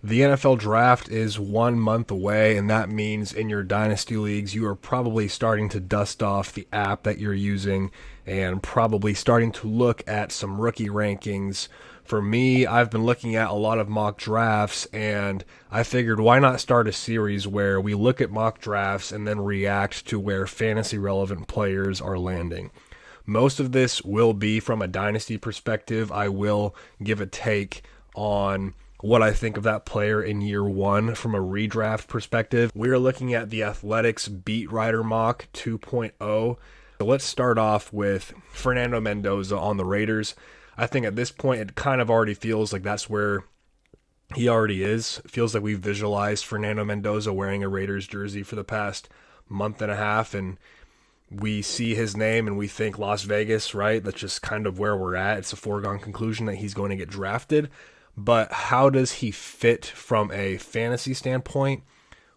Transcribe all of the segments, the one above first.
The NFL draft is 1 month away, and that means in your dynasty leagues, you are probably starting to dust off the app that you're using and probably starting to look at some rookie rankings. For me, I've been looking at a lot of mock drafts, and I figured why not start a series where we look at mock drafts and then react to where fantasy relevant players are landing. Most of this will be from a dynasty perspective. I will give a take on what I think of that player in year one from a redraft perspective. We are looking at the Athletics Beat Writer Mock 2.0. So let's start off with Fernando Mendoza on the Raiders. I think at this point it kind of already feels like that's where he already is. It feels like we've visualized Fernando Mendoza wearing a Raiders jersey for the past month and a half, and we see his name and we think Las Vegas, right? That's just kind of where we're at. It's a foregone conclusion that he's going to get drafted. But how does he fit from a fantasy standpoint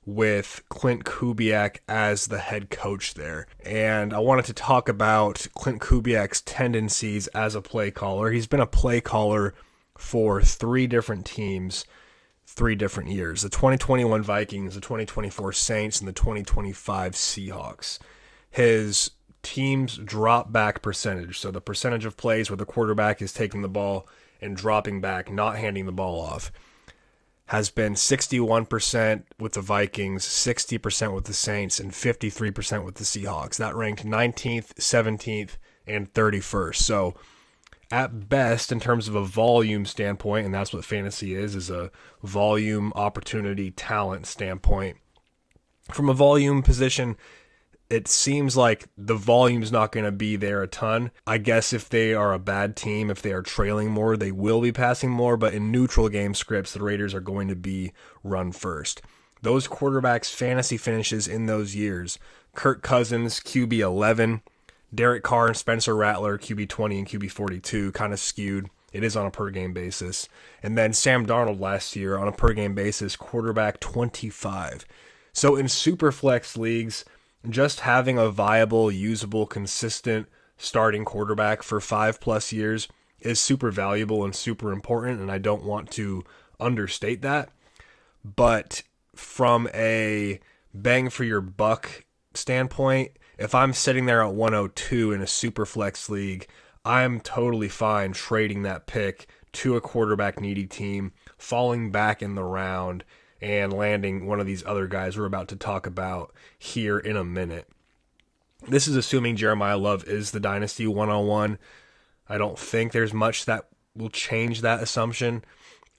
with Clint Kubiak as the head coach there? And I wanted to talk about Clint Kubiak's tendencies as a play caller. He's been a play caller for 3 different teams, 3 different years. The 2021 Vikings, the 2024 Saints, and the 2025 Seahawks. His team's drop back percentage, so the percentage of plays where the quarterback is taking the ball and dropping back, not handing the ball off, has been 61% with the Vikings, 60% with the Saints, and 53% with the Seahawks. That ranked 19th, 17th, and 31st. So at best, in terms of a volume standpoint, and that's what fantasy is a volume, opportunity, talent standpoint. From a volume position, it seems like the volume's not going to be there a ton. I guess if they are a bad team, if they are trailing more, they will be passing more, but in neutral game scripts, the Raiders are going to be run first. Those quarterbacks' fantasy finishes in those years: Kirk Cousins, QB 11, Derek Carr and Spencer Rattler, QB 20 and QB 42, kind of skewed. It is on a per-game basis. And then Sam Darnold last year on a per-game basis, quarterback 25. So in Superflex leagues, just having a viable, usable, consistent starting quarterback for 5+ years is super valuable and super important, and I don't want to understate that. But from a bang for your buck standpoint, if I'm sitting there at 102 in a Superflex league, I'm totally fine trading that pick to a quarterback needy team, falling back in the round, and landing one of these other guys we're about to talk about here in a minute. This is assuming Jeremiah Love is the Dynasty 101. I don't think there's much that will change that assumption.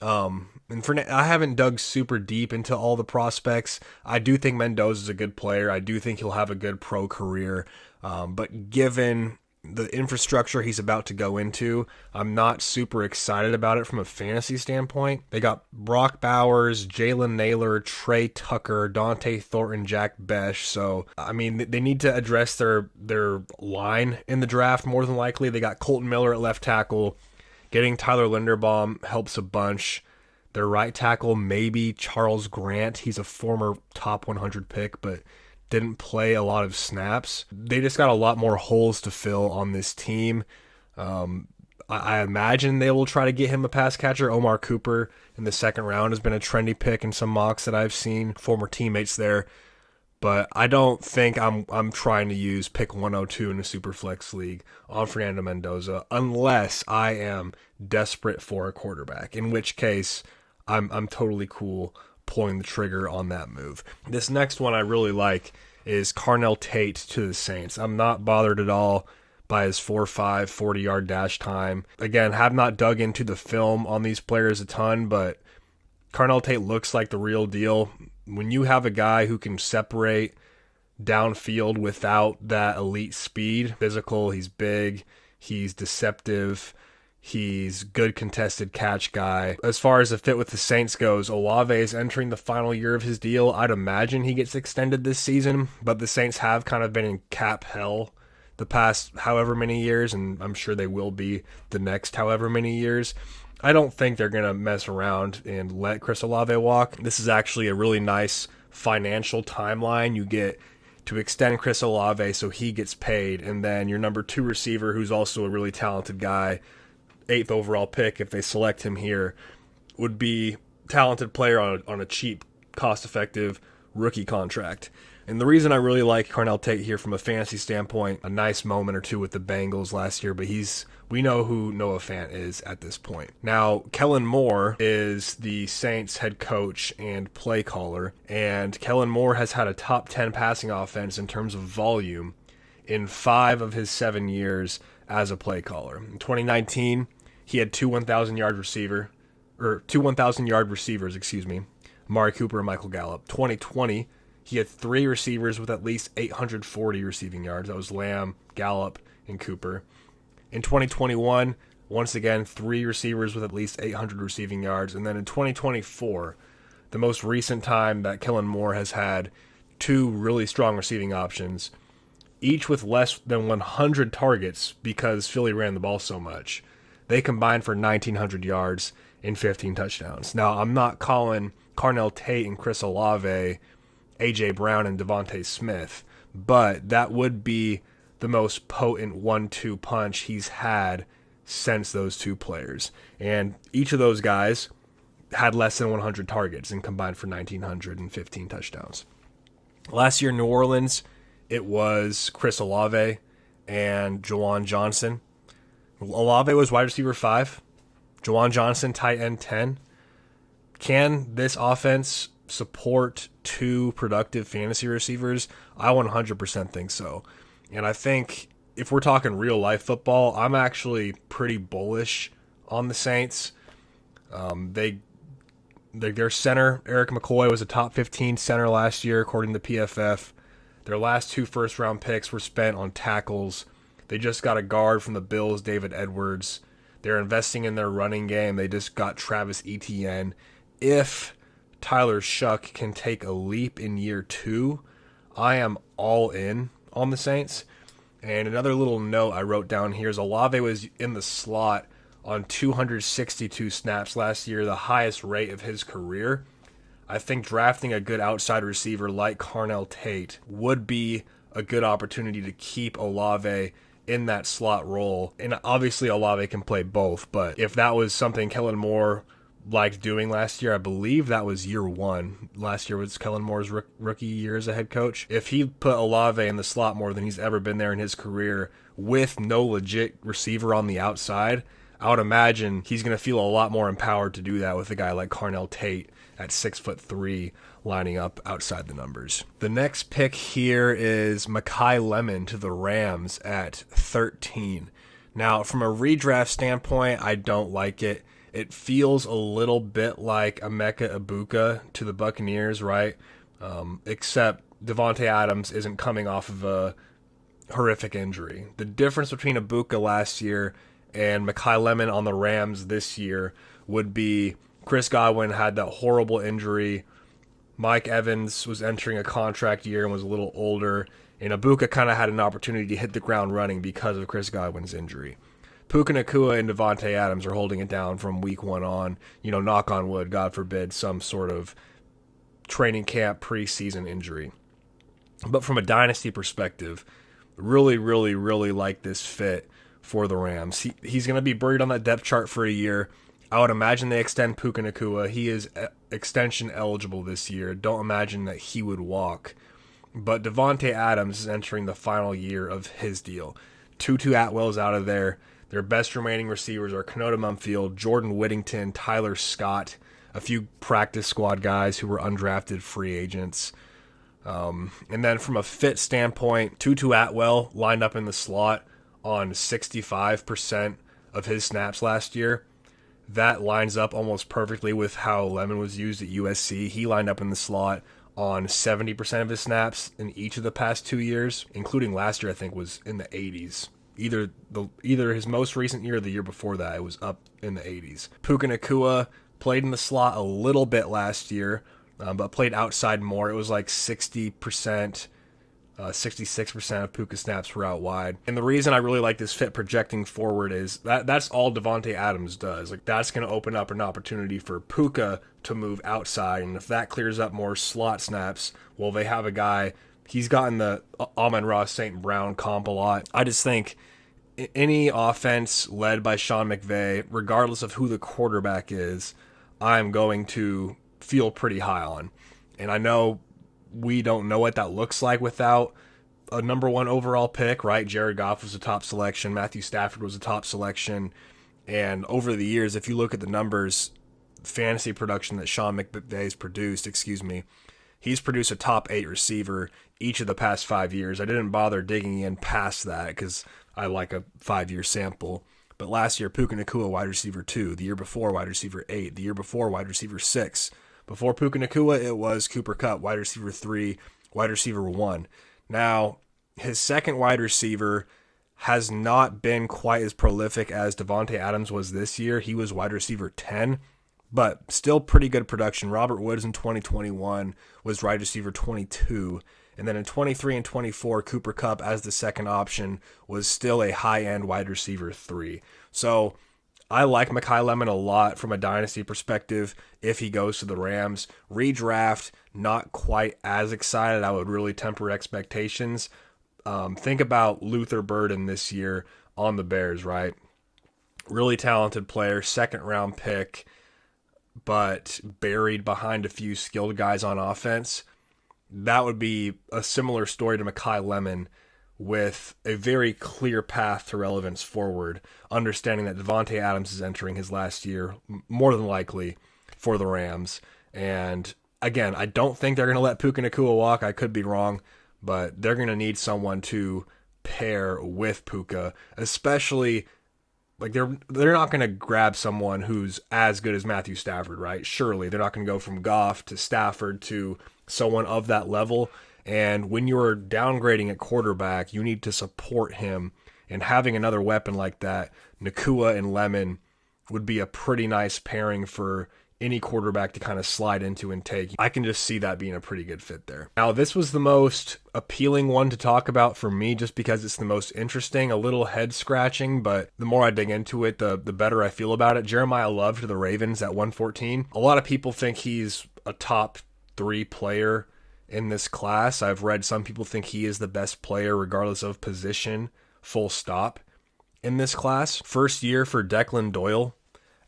I haven't dug super deep into all the prospects. I do think Mendoza is a good player. I do think he'll have a good pro career. But given the infrastructure he's about to go into, I'm not super excited about it from a fantasy standpoint. They got Brock Bowers, Jalen Naylor, Trey Tucker, Dante Thornton, Jack Besh. So, I mean, they need to address their line in the draft more than likely. They got Colton Miller at left tackle. Getting Tyler Linderbaum helps a bunch. Their right tackle, maybe Charles Grant. He's a former top 100 pick, but didn't play a lot of snaps. They just got a lot more holes to fill on this team. I imagine they will try to get him a pass catcher. Omar Cooper in the second round has been a trendy pick in some mocks that I've seen, former teammates there. But I don't think I'm trying to use pick 102 in a Superflex league on Fernando Mendoza unless I am desperate for a quarterback, in which case I'm totally cool pulling the trigger on that move. This next one I really like is Carnell Tate to the Saints. I'm not bothered at all by his 4.5 40-yard dash time. Again, have not dug into the film on these players a ton, but Carnell Tate looks like the real deal. When you have a guy who can separate downfield without that elite speed, physical, he's big, he's deceptive, he's good contested catch guy. As far as the fit with the Saints goes, Olave is entering the final year of his deal. I'd imagine he gets extended this season, but the Saints have kind of been in cap hell the past however many years, and I'm sure they will be the next however many years. I don't think they're going to mess around and let Chris Olave walk. This is actually a really nice financial timeline. You get to extend Chris Olave so he gets paid, and then your number 2 receiver, who's also a really talented guy, 8th overall pick if they select him here, would be talented player on a cheap, cost-effective rookie contract. And the reason I really like Carnell Tate here from a fantasy standpoint, a nice moment or two with the Bengals last year, but we know who Noah Fant is at this point. Now, Kellen Moore is the Saints head coach and play caller, and Kellen Moore has had a top 10 passing offense in terms of volume in 5 of his 7 years as a play caller. In 2019, he had two 1,000 yard receivers, Amari Cooper and Michael Gallup. 2020, he had 3 receivers with at least 840 receiving yards. That was Lamb, Gallup, and Cooper. In 2021, once again, 3 receivers with at least 800 receiving yards. And then in 2024, the most recent time that Kellen Moore has had 2 really strong receiving options, each with less than 100 targets because Philly ran the ball so much. They combined for 1,900 yards and 15 touchdowns. Now, I'm not calling Carnell Tate and Chris Olave A.J. Brown and Devontae Smith, but that would be the most potent 1-2 punch he's had since those 2 players. And each of those guys had less than 100 targets and combined for 1,915 touchdowns. Last year in New Orleans, it was Chris Olave and Juwan Johnson. Olave was wide receiver 5. Juwan Johnson, tight end 10. Can this offense support 2 productive fantasy receivers? I 100% think so. And I think if we're talking real life football, I'm actually pretty bullish on the Saints. Their center, Eric McCoy, was a top 15 center last year, according to PFF. Their last 2 first-round picks were spent on tackles. They just got a guard from the Bills, David Edwards. They're investing in their running game. They just got Travis Etienne. If Tyler Shuck can take a leap in year 2, I am all in on the Saints. And another little note I wrote down here is Olave was in the slot on 262 snaps last year, the highest rate of his career. I think drafting a good outside receiver like Carnell Tate would be a good opportunity to keep Olave in that slot role. And obviously Olave can play both, but if that was something Kellen Moore liked doing last year, I believe that was year 1. Last year was Kellen Moore's rookie year as a head coach. If he put Olave in the slot more than he's ever been there in his career with no legit receiver on the outside, I would imagine he's going to feel a lot more empowered to do that with a guy like Carnell Tate at 6'3", lining up outside the numbers. The next pick here is Mekhi Lemon to the Rams at 13. Now, from a redraft standpoint, I don't like it. It feels a little bit like Emeka Egbuka to the Buccaneers, right? Except Devontae Adams isn't coming off of a horrific injury. The difference between Egbuka last year and Mekhi Lemon on the Rams this year would be Chris Godwin had that horrible injury. Mike Evans was entering a contract year and was a little older. And Egbuka kind of had an opportunity to hit the ground running because of Chris Godwin's injury. Puka Nacua and Devontae Adams are holding it down from week 1 on. Knock on wood, God forbid, some sort of training camp preseason injury. But from a dynasty perspective, really, really, really like this fit for the Rams. He's going to be buried on that depth chart for a year. I would imagine they extend Puka Nacua. He is extension eligible this year. Don't imagine that he would walk. But Devontae Adams is entering the final year of his deal. Tutu Atwell's out of there. Their best remaining receivers are Kenota Mumfield, Jordan Whittington, Tyler Scott, a few practice squad guys who were undrafted free agents. And then from a fit standpoint, Tutu Atwell lined up in the slot on 65% of his snaps last year. That lines up almost perfectly with how Lemon was used at USC. He lined up in the slot on 70% of his snaps in each of the past 2 years, including last year I think was in the 80s. Either his most recent year or the year before that, it was up in the 80s. Puka Nacua played in the slot a little bit last year, but played outside more. It was like 60%, 66% of Puka snaps were out wide. And the reason I really like this fit projecting forward is that's all Devontae Adams does. Like, that's going to open up an opportunity for Puka to move outside. And if that clears up more slot snaps, well, they have a guy. He's gotten the Amon-Ra St. Brown comp a lot. I just think any offense led by Sean McVay, regardless of who the quarterback is, I'm going to feel pretty high on. And I know we don't know what that looks like without a number one overall pick, right? Jared Goff was a top selection. Matthew Stafford was a top selection. And over the years, if you look at the numbers, fantasy production that Sean McVay's produced, he's produced a top 8 receiver each of the past 5 years. I didn't bother digging in past that because I like a 5-year sample. But last year, Puka Nacua, wide receiver 2. The year before, wide receiver 8. The year before, wide receiver 6. Before Puka Nacua, it was Cooper Kupp, wide receiver 3, wide receiver 1. Now, his second wide receiver has not been quite as prolific as Davante Adams was this year. He was wide receiver 10, but still pretty good production. Robert Woods in 2021 was wide receiver 22. And then in 23 and 24, Cooper Kupp as the second option was still a high-end wide receiver 3. So I like Mekhi Lemon a lot from a dynasty perspective if he goes to the Rams. Redraft, not quite as excited. I would really temper expectations. Think about Luther Burden this year on the Bears, right? Really talented player, second-round pick, but buried behind a few skilled guys on offense. That would be a similar story to Mekhi Lemon with a very clear path to relevance forward, understanding that Davante Adams is entering his last year, more than likely, for the Rams. And again, I don't think they're going to let Puka Nacua walk. I could be wrong, but they're going to need someone to pair with Puka, especially like they're not going to grab someone who's as good as Matthew Stafford, right? Surely they're not going to go from Goff to Stafford to someone of that level. And when you're downgrading at quarterback, you need to support him. And having another weapon like that, Nacua and Lemon, would be a pretty nice pairing for any quarterback to kind of slide into and take. I can just see that being a pretty good fit there. Now, this was the most appealing one to talk about for me just because it's the most interesting, a little head scratching, but the more I dig into it, the better I feel about it. Jeremiah Love to the Ravens at 114. A lot of people think he's a top 3 player in this class. I've read some people think he is the best player regardless of position, full stop, in this class. First year for Declan Doyle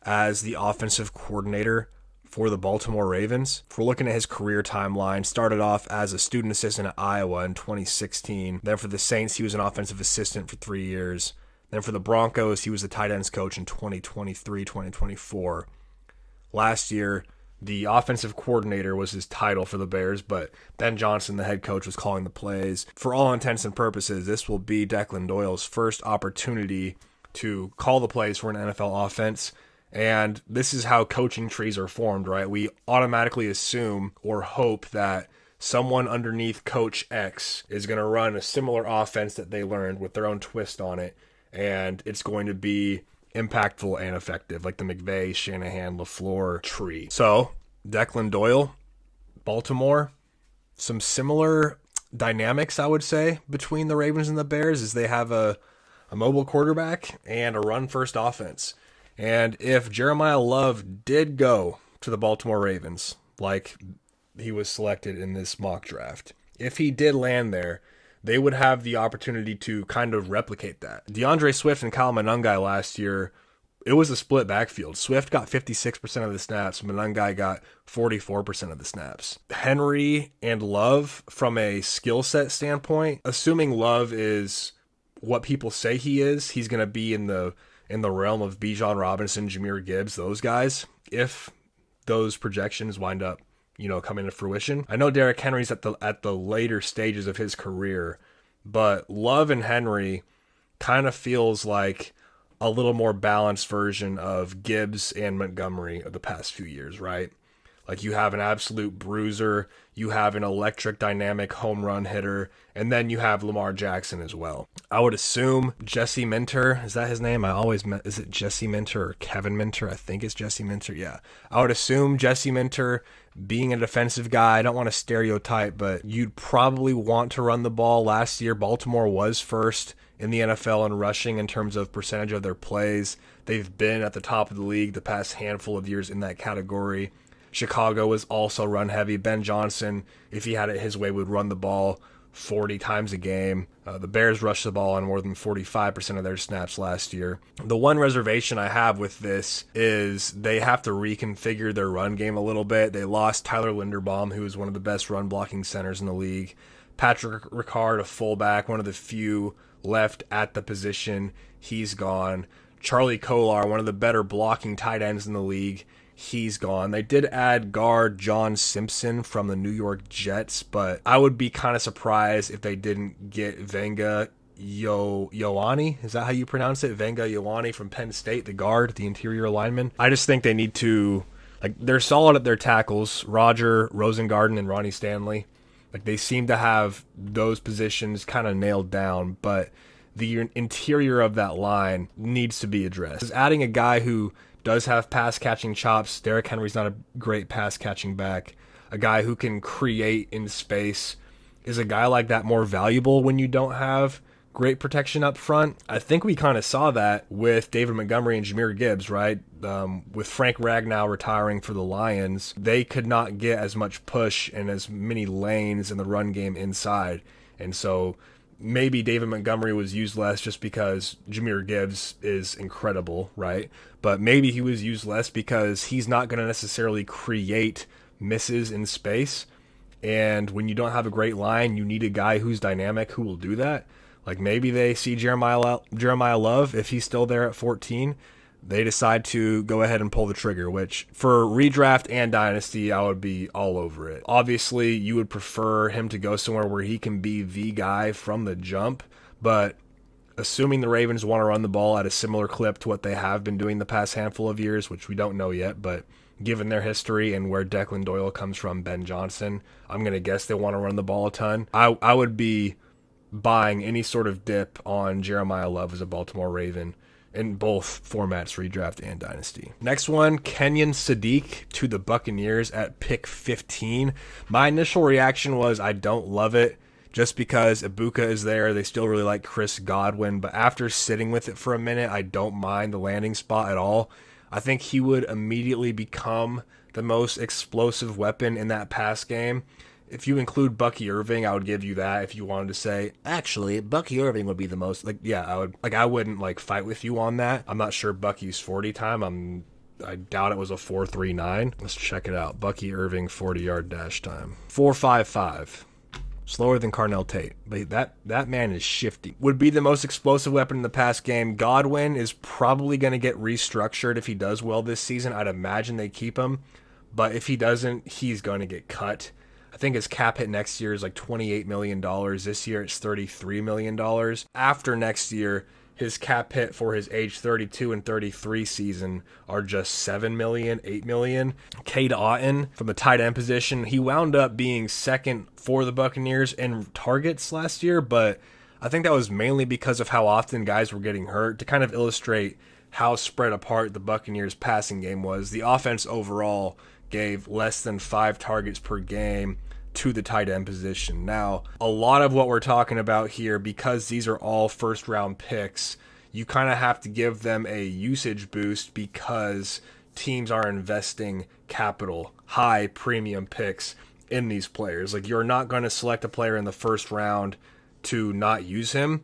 as the offensive coordinator for the Baltimore Ravens. If we're looking at his career timeline, started off as a student assistant at Iowa in 2016. Then for the Saints, he was an offensive assistant for 3 years. Then for the Broncos, he was the tight ends coach in 2023, 2024. Last year, the offensive coordinator was his title for the Bears, but Ben Johnson, the head coach, was calling the plays. For all intents and purposes, this will be Declan Doyle's first opportunity to call the plays for an NFL offense. And this is how coaching trees are formed, right? We automatically assume or hope that someone underneath Coach X is going to run a similar offense that they learned with their own twist on it. And it's going to be impactful and effective, like the McVay, Shanahan, LaFleur tree. So, Declan Doyle, Baltimore, some similar dynamics, I would say, between the Ravens and the Bears is they have a mobile quarterback and a run-first offense. And if Jeremiah Love did go to the Baltimore Ravens, like he was selected in this mock draft, if he did land there, they would have the opportunity to kind of replicate that. DeAndre Swift and Kyle Monangai last year, it was a split backfield. Swift got 56% of the snaps. Monangai got 44% of the snaps. Henry and Love, from a skill set standpoint, assuming Love is what people say he is, he's going to be in the realm of Bijan Robinson, Jahmyr Gibbs, those guys, if those projections wind up, coming to fruition. I know Derrick Henry's at the later stages of his career, but Love and Henry kind of feels like a little more balanced version of Gibbs and Montgomery of the past few years, right? Like you have an absolute bruiser, you have an electric dynamic home run hitter, and then you have Lamar Jackson as well. I would assume Jesse Minter, is that his name? Is it Jesse Minter or Kevin Minter? I think it's Jesse Minter, yeah. I would assume Jesse Minter being a defensive guy, I don't want to stereotype, but you'd probably want to run the ball. Last year, Baltimore was first in the NFL in rushing in terms of percentage of their plays. They've been at the top of the league the past handful of years in that category. Chicago was also run heavy. Ben Johnson, if he had it his way, would run the ball 40 times a game. The Bears rushed the ball on more than 45% of their snaps last year. The one reservation I have with this is they have to reconfigure their run game a little bit. They lost Tyler Linderbaum, who is one of the best run blocking centers in the league. Patrick Ricard, a fullback, one of the few left at the position. He's gone. Charlie Kolar, one of the better blocking tight ends in the league. He's gone. They did add guard John Simpson from the New York Jets, but I would be kind of surprised if they didn't get Venga Ioane. Is that how you pronounce it? Venga Ioane from Penn State, the guard, the interior lineman. I just think they need to, they're solid at their tackles. Roger Rosengarten and Ronnie Stanley. They seem to have those positions kind of nailed down, but the interior of that line needs to be addressed. Adding a guy who does have pass-catching chops. Derrick Henry's not a great pass-catching back. A guy who can create in space. Is a guy like that more valuable when you don't have great protection up front? I think we kind of saw that with David Montgomery and Jahmyr Gibbs, right? With Frank Ragnow retiring for the Lions, they could not get as much push and as many lanes in the run game inside. And so maybe David Montgomery was used less just because Jahmyr Gibbs is incredible, right? But maybe he was used less because he's not going to necessarily create misses in space. And when you don't have a great line, you need a guy who's dynamic who will do that. Maybe they see Jeremiah Love, if he's still there at 14, they decide to go ahead and pull the trigger, which for redraft and dynasty, I would be all over it. Obviously, you would prefer him to go somewhere where he can be the guy from the jump, but assuming the Ravens want to run the ball at a similar clip to what they have been doing the past handful of years, which we don't know yet, but given their history and where Declan Doyle comes from, Ben Johnson, I'm going to guess they want to run the ball a ton. I would be buying any sort of dip on Jeremiah Love as a Baltimore Raven in both formats, redraft and dynasty. Next one, Kenyon Sadiq to the Buccaneers at pick 15. My initial reaction was I don't love it just because Ibuka is there. They still really like Chris Godwin, but after sitting with it for a minute, I don't mind the landing spot at all. I think he would immediately become the most explosive weapon in that pass game. If you include Bucky Irving, I would give you that. If you wanted to say, actually, Bucky Irving would be the most, I would, I wouldn't fight with you on that. I'm not sure Bucky's 40 time. I doubt it was a 4.39. Let's check it out. Bucky Irving 40-yard dash time. 4.55. Slower than Carnell Tate. But that man is shifty. Would be the most explosive weapon in the pass game. Godwin is probably going to get restructured if he does well this season. I'd imagine they keep him. But if he doesn't, he's going to get cut. I think his cap hit next year is $28 million. This year it's $33 million. After next year, his cap hit for his age 32 and 33 season are just $7 million, $8 million. Cade Otton from the tight end position, he wound up being second for the Buccaneers in targets last year, but I think that was mainly because of how often guys were getting hurt. To kind of illustrate how spread apart the Buccaneers passing game was, the offense overall gave less than 5 targets per game to the tight end position. Now, a lot of what we're talking about here, because these are all first round picks, you kind of have to give them a usage boost because teams are investing capital, high premium picks in these players. You're not going to select a player in the first round to not use him.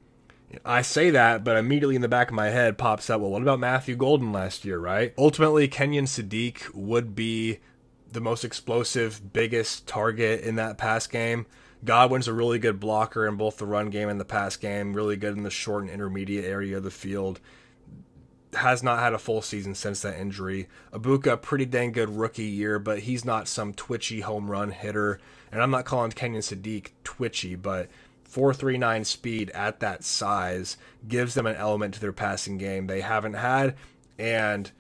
I say that, but immediately in the back of my head pops up, well, what about Matthew Golden last year, right? Ultimately, Kenyon Sadiq would be the most explosive, biggest target in that pass game. Godwin's a really good blocker in both the run game and the pass game, really good in the short and intermediate area of the field. Has not had a full season since that injury. Ibuka, pretty dang good rookie year, but he's not some twitchy home run hitter. And I'm not calling Kenyon Sadiq twitchy, but 4.39 speed at that size gives them an element to their passing game they haven't had. And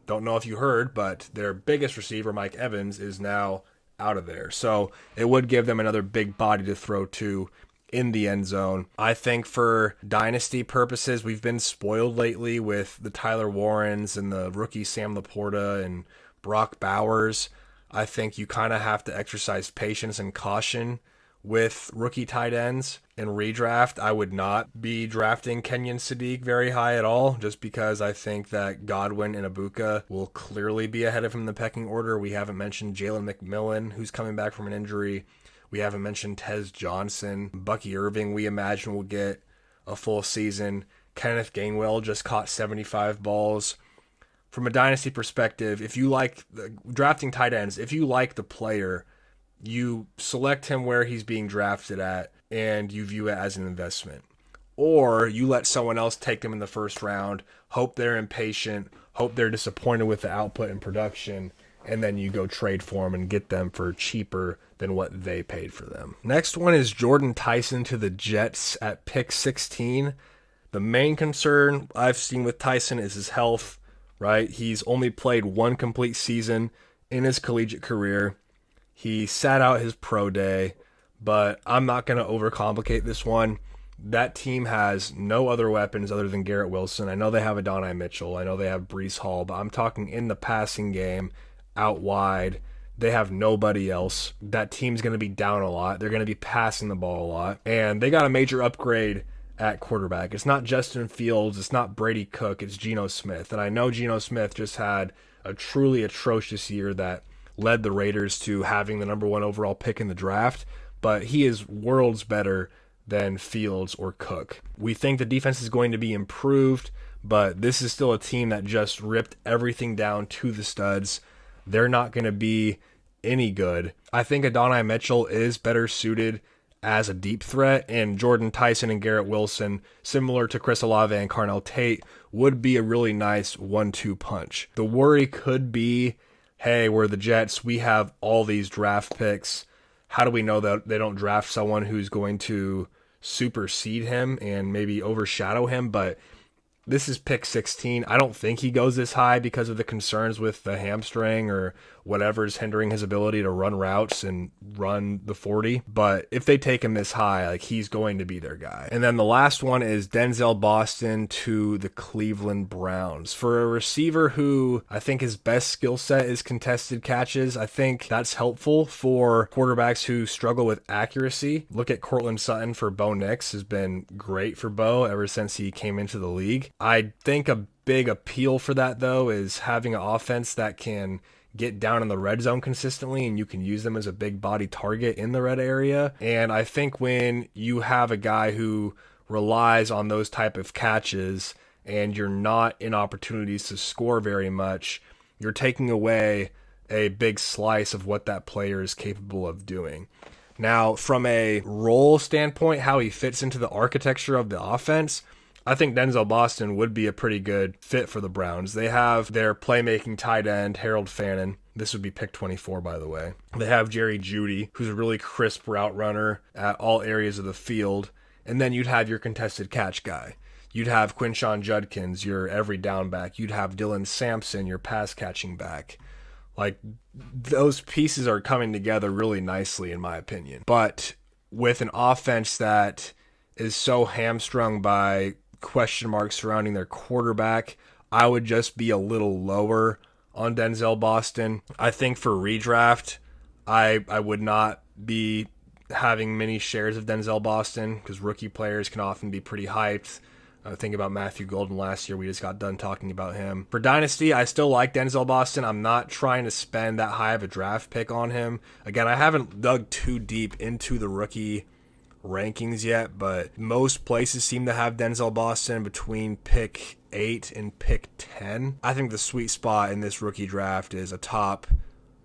don't know if you heard, but their biggest receiver, Mike Evans, is now out of there. So it would give them another big body to throw to in the end zone. I think for dynasty purposes, we've been spoiled lately with the Tyler Warrens and the rookie Sam Laporta and Brock Bowers. I think you kind of have to exercise patience and caution with rookie tight ends. In redraft, I would not be drafting Kenyon Sadiq very high at all, just because I think that Godwin and Ibuka will clearly be ahead of him in the pecking order. We haven't mentioned Jalen McMillan, who's coming back from an injury. We haven't mentioned Tez Johnson. Bucky Irving, we imagine, will get a full season. Kenneth Gainwell just caught 75 balls. From a dynasty perspective, if you like drafting tight ends, if you like the player, you select him where he's being drafted at and you view it as an investment. Or you let someone else take them in the first round, hope they're impatient, hope they're disappointed with the output and production, and then you go trade for them and get them for cheaper than what they paid for them. Next one is Jordan Tyson to the Jets at pick 16. The main concern I've seen with Tyson is his health, right? He's only played one complete season in his collegiate career. He sat out his pro day, but I'm not going to overcomplicate this one. That team has no other weapons other than Garrett Wilson. I know they have Adonai Mitchell. I know they have Breece Hall, but I'm talking in the passing game, out wide. They have nobody else. That team's going to be down a lot. They're going to be passing the ball a lot. And they got a major upgrade at quarterback. It's not Justin Fields. It's not Brady Cook. It's Geno Smith. And I know Geno Smith just had a truly atrocious year that led the Raiders to having the number 1 overall pick in the draft. But he is worlds better than Fields or Cook. We think the defense is going to be improved, but this is still a team that just ripped everything down to the studs. They're not going to be any good. I think Adonai Mitchell is better suited as a deep threat, and Jordan Tyson and Garrett Wilson, similar to Chris Olave and Carnell Tate, would be a really nice 1-2 punch. The worry could be, hey, we're the Jets, we have all these draft picks. How do we know that they don't draft someone who's going to supersede him and maybe overshadow him? But this is pick 16. I don't think he goes this high because of the concerns with the hamstring or whatever's hindering his ability to run routes and run the 40. But if they take him this high, like, he's going to be their guy. And then the last one is Denzel Boston to the Cleveland Browns. For a receiver who I think his best skill set is contested catches, I think that's helpful for quarterbacks who struggle with accuracy. Look at Cortland Sutton for Bo Nix, has been great for Bo ever since he came into the league. I think a big appeal for that, though, is having an offense that can get down in the red zone consistently, and you can use them as a big body target in the red area. And I think when you have a guy who relies on those type of catches and you're not in opportunities to score very much, you're taking away a big slice of what that player is capable of doing. Now, from a role standpoint, how he fits into the architecture of the offense, I think Denzel Boston would be a pretty good fit for the Browns. They have their playmaking tight end, Harold Fannin. This would be pick 24, by the way. They have Jerry Jeudy, who's a really crisp route runner at all areas of the field. And then you'd have your contested catch guy. You'd have Quinshon Judkins, your every down back. You'd have Dylan Sampson, your pass catching back. Like, those pieces are coming together really nicely, in my opinion. But with an offense that is so hamstrung by question marks surrounding their quarterback, I would just be a little lower on Denzel Boston. I think for redraft, I would not be having many shares of Denzel Boston because rookie players can often be pretty hyped. Think about Matthew Golden last year. We just got done talking about him. For Dynasty, I still like Denzel Boston. I'm not trying to spend that high of a draft pick on him. Again, I haven't dug too deep into the rookie rankings yet, but most places seem to have Denzel Boston between pick 8 and pick 10. I think the sweet spot in this rookie draft is a top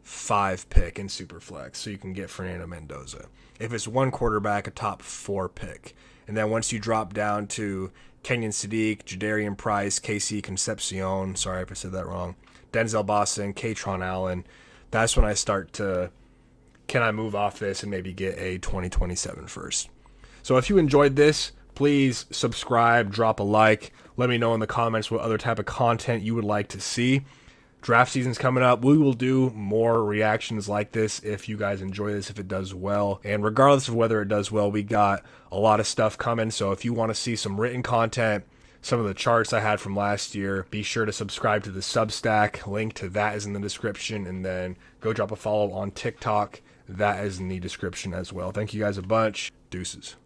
5 pick in Superflex, so you can get Fernando Mendoza. If it's one quarterback, a top 4 pick. And then once you drop down to Kenyon Sadiq, Jadarian Price, KC Concepcion, sorry if I said that wrong, Denzel Boston, Katron Allen, that's when I start to, can I move off this and maybe get a 2027 first? So if you enjoyed this, please subscribe, drop a like. Let me know in the comments what other type of content you would like to see. Draft season's coming up. We will do more reactions like this if you guys enjoy this, if it does well. And regardless of whether it does well, we got a lot of stuff coming. So if you want to see some written content, some of the charts I had from last year, be sure to subscribe to the Substack. Link to that is in the description. And then go drop a follow on TikTok. That is in the description as well. Thank you guys a bunch. Deuces.